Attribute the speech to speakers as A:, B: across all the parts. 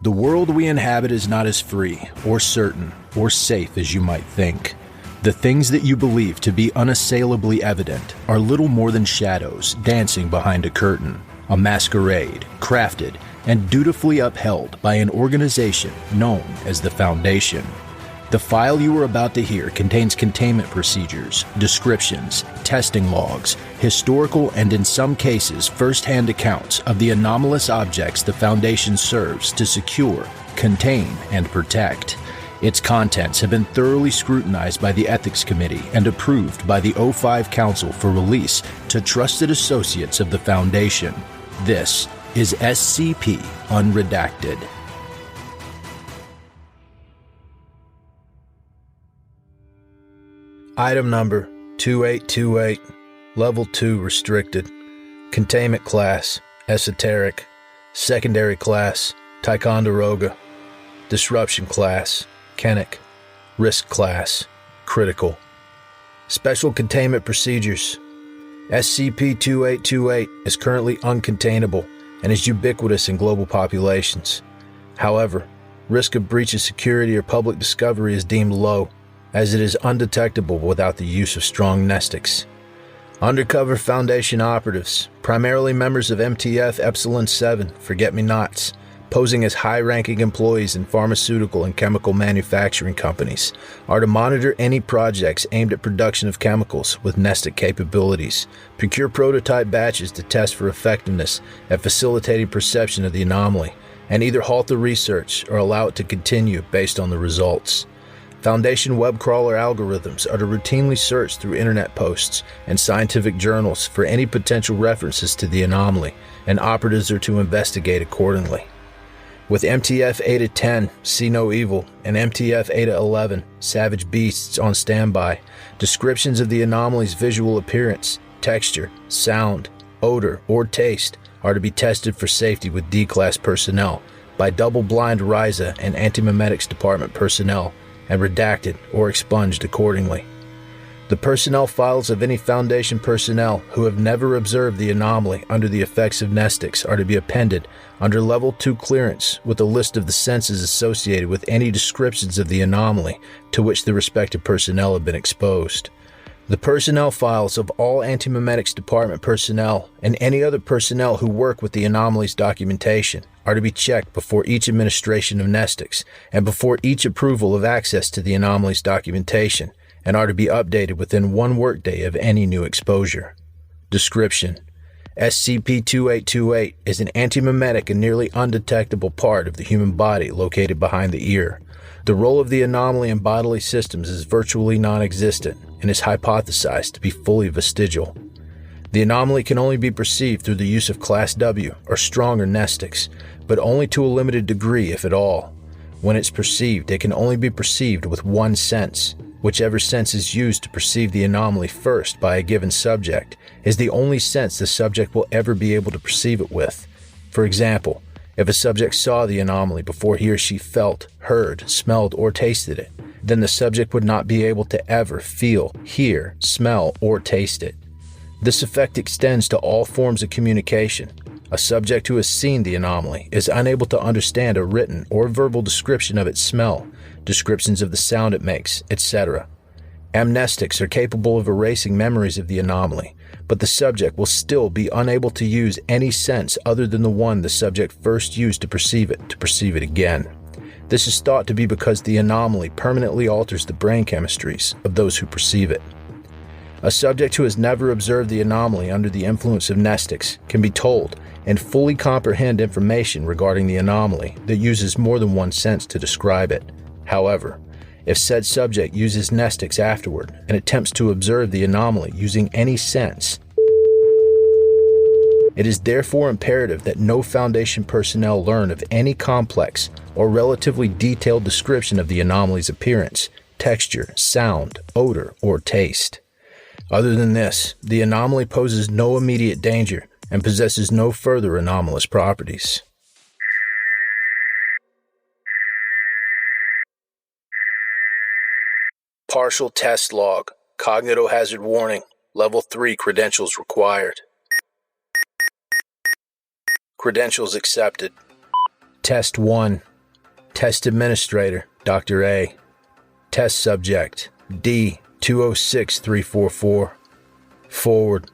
A: The world we inhabit is not as free, or certain, or safe as you might think. The things that you believe to be unassailably evident are little more than shadows dancing behind a curtain, a masquerade crafted and dutifully upheld by an organization known as the Foundation. The file you are about to hear contains containment procedures, descriptions, testing logs, historical and in some cases first-hand accounts of the anomalous objects the Foundation serves to secure, contain, and protect. Its contents have been thoroughly scrutinized by the Ethics Committee and approved by the O5 Council for release to trusted associates of the Foundation. This is SCP Unredacted. Item number 2828, Level 2 Restricted. Containment Class, Esoteric. Secondary Class, Ticonderoga. Disruption Class, Kennick. Risk Class, Critical. Special Containment Procedures. SCP-2828 is currently uncontainable and is ubiquitous in global populations. However, risk of breach of security or public discovery is deemed low, as it is undetectable without the use of strong mnestics. Undercover Foundation operatives, primarily members of MTF Epsilon 7 Forget-Me-Nots, posing as high-ranking employees in pharmaceutical and chemical manufacturing companies, are to monitor any projects aimed at production of chemicals with mnestic capabilities, procure prototype batches to test for effectiveness at facilitating perception of the anomaly, and either halt the research or allow it to continue based on the results. Foundation web crawler algorithms are to routinely search through internet posts and scientific journals for any potential references to the anomaly, and operatives are to investigate accordingly. With MTF Eta 10, See No Evil, and MTF Eta 11, Savage Beasts on standby, descriptions of the anomaly's visual appearance, texture, sound, odor, or taste are to be tested for safety with D-Class personnel by double-blind RISA and Antimemetics Department personnel, and redacted or expunged accordingly. The personnel files of any Foundation personnel who have never observed the anomaly under the effects of mnestics are to be appended under Level 2 clearance with a list of the senses associated with any descriptions of the anomaly to which the respective personnel have been exposed. The personnel files of all Antimemetics Department personnel and any other personnel who work with the anomaly's documentation are to be checked before each administration of mnestics and before each approval of access to the anomaly's documentation, and are to be updated within one workday of any new exposure. Description: SCP-2828 is an antimemetic and nearly undetectable part of the human body located behind the ear. The role of the anomaly in bodily systems is virtually non-existent and is hypothesized to be fully vestigial. The anomaly can only be perceived through the use of Class W or stronger mnestics, but only to a limited degree if at all. When it's perceived, it can only be perceived with one sense. Whichever sense is used to perceive the anomaly first by a given subject is the only sense the subject will ever be able to perceive it with. For example, if a subject saw the anomaly before he or she felt, heard, smelled, or tasted it, then the subject would not be able to ever feel, hear, smell, or taste it. This effect extends to all forms of communication. A subject who has seen the anomaly is unable to understand a written or verbal description of its smell, descriptions of the sound it makes, etc. Amnestics are capable of erasing memories of the anomaly, but the subject will still be unable to use any sense other than the one the subject first used to perceive it again. This is thought to be because the anomaly permanently alters the brain chemistries of those who perceive it. A subject who has never observed the anomaly under the influence of mnestics can be told and fully comprehend information regarding the anomaly that uses more than one sense to describe it. However, if said subject uses mnestics afterward and attempts to observe the anomaly using any sense, it is therefore imperative that no Foundation personnel learn of any complex or relatively detailed description of the anomaly's appearance, texture, sound, odor, or taste. Other than this, the anomaly poses no immediate danger and possesses no further anomalous properties. Partial Test Log. Cognitohazard Warning. Level 3 Credentials Required. Credentials accepted. Test 1. Test Administrator, Dr. A. Test Subject, D-206344. Forward.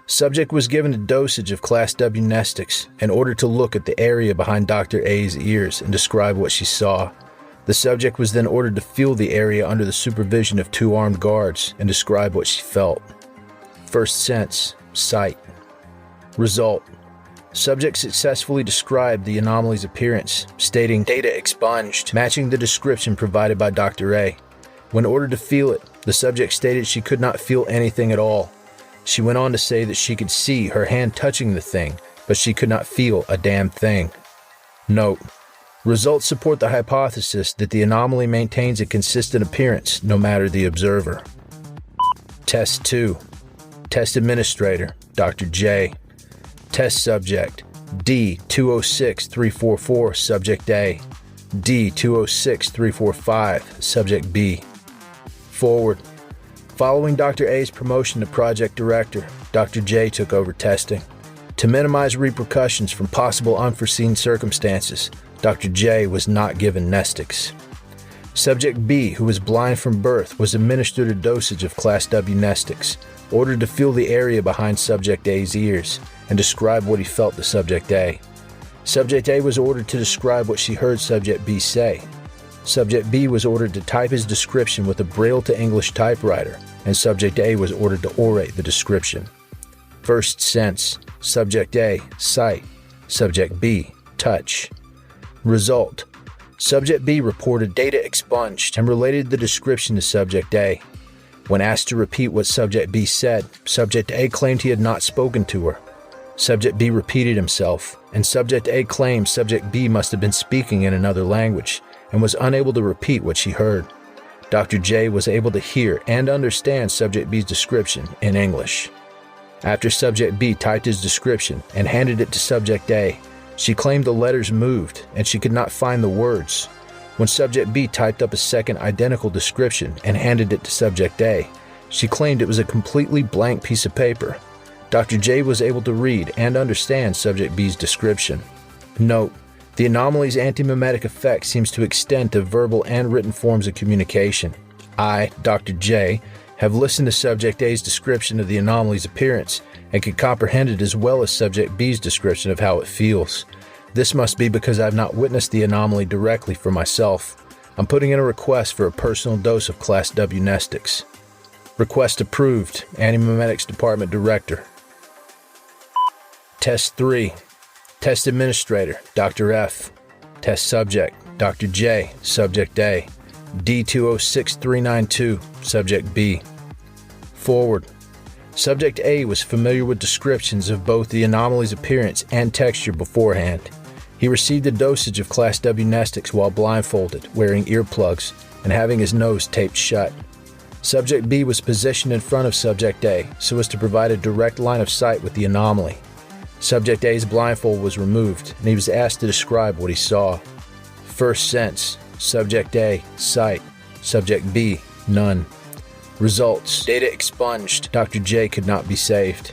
A: Subject was given a dosage of Class W Nestics in order to look at the area behind Dr. A's ears and describe what she saw. The subject was then ordered to feel the area under the supervision of 2 armed guards and describe what she felt. First sense, sight. Result. Subject successfully described the anomaly's appearance, stating data expunged, matching the description provided by Dr. A. When ordered to feel it, the subject stated she could not feel anything at all. She went on to say that she could see her hand touching the thing, but she could not feel a damn thing. Note: results support the hypothesis that the anomaly maintains a consistent appearance no matter the observer. Test 2. Test Administrator, Dr. J. Test Subject, D-206344, Subject A. D-206345, Subject B. Forward. Following Dr. A's promotion to Project Director, Dr. J took over testing. To minimize repercussions from possible unforeseen circumstances, Dr. J was not given Nestics. Subject B, who was blind from birth, was administered a dosage of Class W Nestics, ordered to feel the area behind Subject A's ears, and describe what he felt to Subject A. Subject A was ordered to describe what she heard Subject B say. Subject B was ordered to type his description with a Braille to English typewriter, and Subject A was ordered to orate the description. First sense, Subject A, sight. Subject B, touch. Result: Subject B reported data expunged and related the description to Subject A. When asked to repeat what Subject B said, Subject A claimed he had not spoken to her. Subject B repeated himself, and Subject A claimed Subject B must have been speaking in another language and was unable to repeat what she heard. Dr. J was able to hear and understand Subject B's description in English. After Subject B typed his description and handed it to Subject A, she claimed the letters moved and she could not find the words. When Subject B typed up a second identical description and handed it to Subject A, she claimed it was a completely blank piece of paper. Dr. J was able to read and understand Subject B's description. Note: the anomaly's antimemetic effect seems to extend to verbal and written forms of communication. I, Dr. J, have listened to Subject A's description of the anomaly's appearance and can comprehend it as well as Subject B's description of how it feels. This must be because I have not witnessed the anomaly directly for myself. I'm putting in a request for a personal dose of Class W Nestics. Request approved. Antimemetics Department Director. Test 3. Test Administrator, Dr. F. Test Subject, Dr. J, Subject A. D-206392, Subject B. Forward. Subject A was familiar with descriptions of both the anomaly's appearance and texture beforehand. He received a dosage of Class W Nestics while blindfolded, wearing earplugs, and having his nose taped shut. Subject B was positioned in front of Subject A so as to provide a direct line of sight with the anomaly. Subject A's blindfold was removed, and he was asked to describe what he saw. First sense, Subject A, sight. Subject B, none. Results: data expunged. Dr. J could not be saved.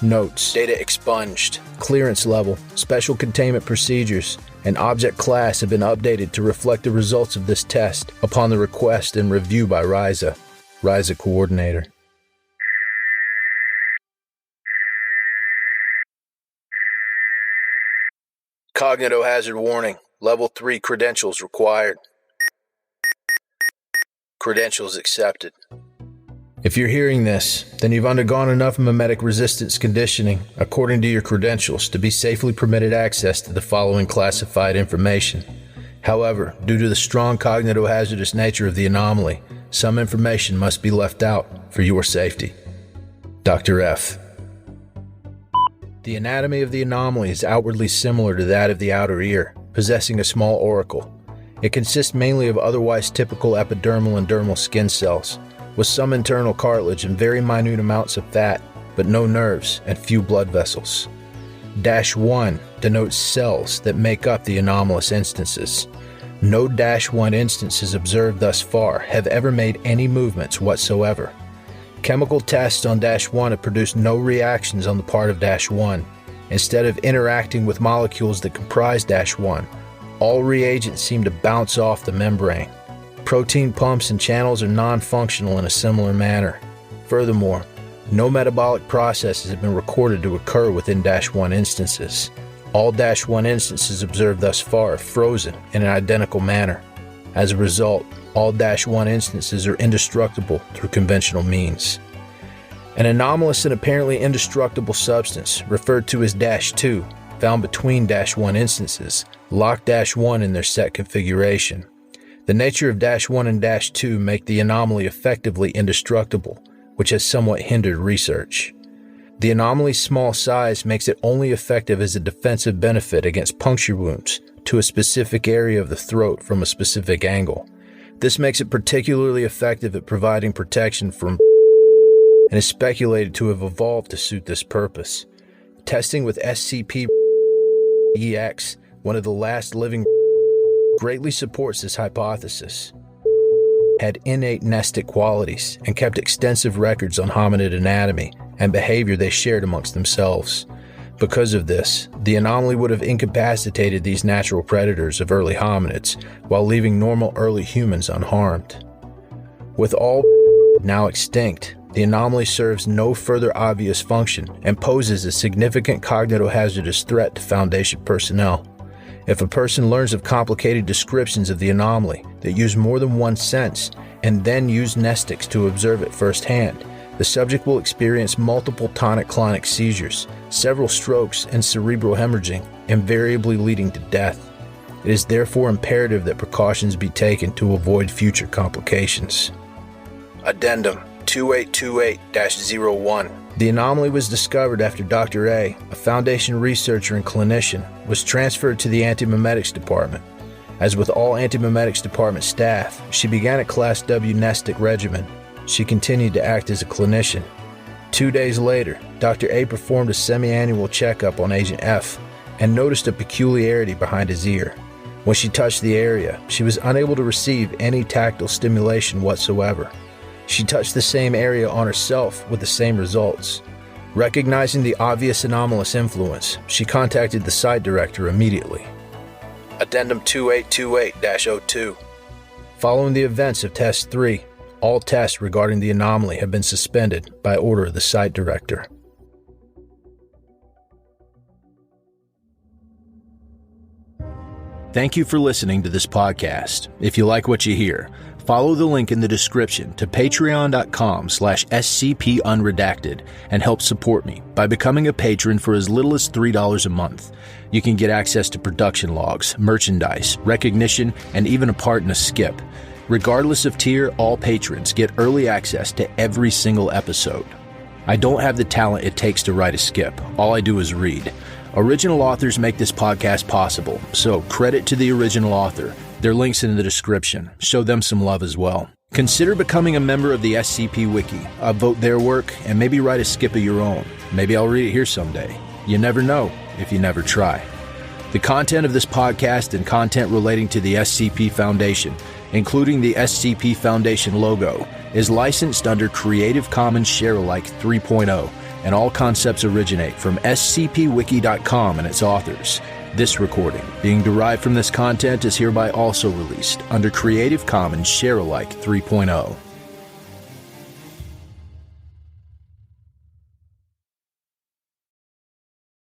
A: Notes: data expunged. Clearance level, special containment procedures, and object class have been updated to reflect the results of this test upon the request and review by RISA. RISA Coordinator. Cognitohazard warning. Level 3 credentials required. Credentials accepted. If you're hearing this, then you've undergone enough memetic resistance conditioning according to your credentials to be safely permitted access to the following classified information. However, due to the strong cognitohazardous nature of the anomaly, some information must be left out for your safety. Dr. F. The anatomy of the anomaly is outwardly similar to that of the outer ear, possessing a small auricle. It consists mainly of otherwise typical epidermal and dermal skin cells, with some internal cartilage and very minute amounts of fat, but no nerves and few blood vessels. -1 denotes cells that make up the anomalous instances. No -1 instances observed thus far have ever made any movements whatsoever. Chemical tests on -1 have produced no reactions on the part of -1. Instead of interacting with molecules that comprise -1, All reagents seem to bounce off the membrane. Protein pumps and channels are non-functional in a similar manner. Furthermore, no metabolic processes have been recorded to occur within -1 instances. All -1 instances observed thus far are frozen in an identical manner. As a result, all -1 instances are indestructible through conventional means. An anomalous and apparently indestructible substance, referred to as -2, found between -1 instances, lock -1 in their set configuration. The nature of -1 and -2 make the anomaly effectively indestructible, which has somewhat hindered research. The anomaly's small size makes it only effective as a defensive benefit against puncture wounds to a specific area of the throat from a specific angle. This makes it particularly effective at providing protection from and is speculated to have evolved to suit this purpose. Testing with SCP-EX, one of the last living, greatly supports this hypothesis. Had innate nestic qualities and kept extensive records on hominid anatomy and behavior they shared amongst themselves. Because of this, the anomaly would have incapacitated these natural predators of early hominids while leaving normal early humans unharmed. With all now extinct, the anomaly serves no further obvious function and poses a significant cognitohazardous threat to Foundation personnel. If a person learns of complicated descriptions of the anomaly that use more than one sense and then use nestics to observe it firsthand, the subject will experience multiple tonic-clonic seizures, several strokes, and cerebral hemorrhaging, invariably leading to death. It is therefore imperative that precautions be taken to avoid future complications. Addendum 2828-01. The anomaly was discovered after Dr. A Foundation researcher and clinician, was transferred to the Antimemetics Department. As with all Antimemetics Department staff, she began a Class W nestic regimen. She continued to act as a clinician. 2 days later, Dr. A performed a semi-annual checkup on Agent F and noticed a peculiarity behind his ear. When she touched the area, she was unable to receive any tactile stimulation whatsoever. She touched the same area on herself with the same results. Recognizing the obvious anomalous influence, she contacted the site director immediately. Addendum 2828-02. Following the events of Test 3, all tests regarding the anomaly have been suspended by order of the site director. Thank you for listening to this podcast. If you like what you hear, follow the link in the description to patreon.com/scpunredacted and help support me by becoming a patron for as little as $3 a month. You can get access to production logs, merchandise, recognition, and even a part in a skip. Regardless of tier, all patrons get early access to every single episode. I don't have the talent it takes to write a skip. All I do is read. Original authors make this podcast possible, so credit to the original author. Their links in the description. Show them some love as well. Consider becoming a member of the SCP Wiki. Upvote their work and maybe write a skip of your own. Maybe I'll read it here someday. You never know if you never try. The content of this podcast and content relating to the SCP Foundation, including the SCP Foundation logo, is licensed under Creative Commons Sharealike 3.0, and all concepts originate from scpwiki.com and its authors. This recording, being derived from this content, is hereby also released under Creative Commons Sharealike 3.0.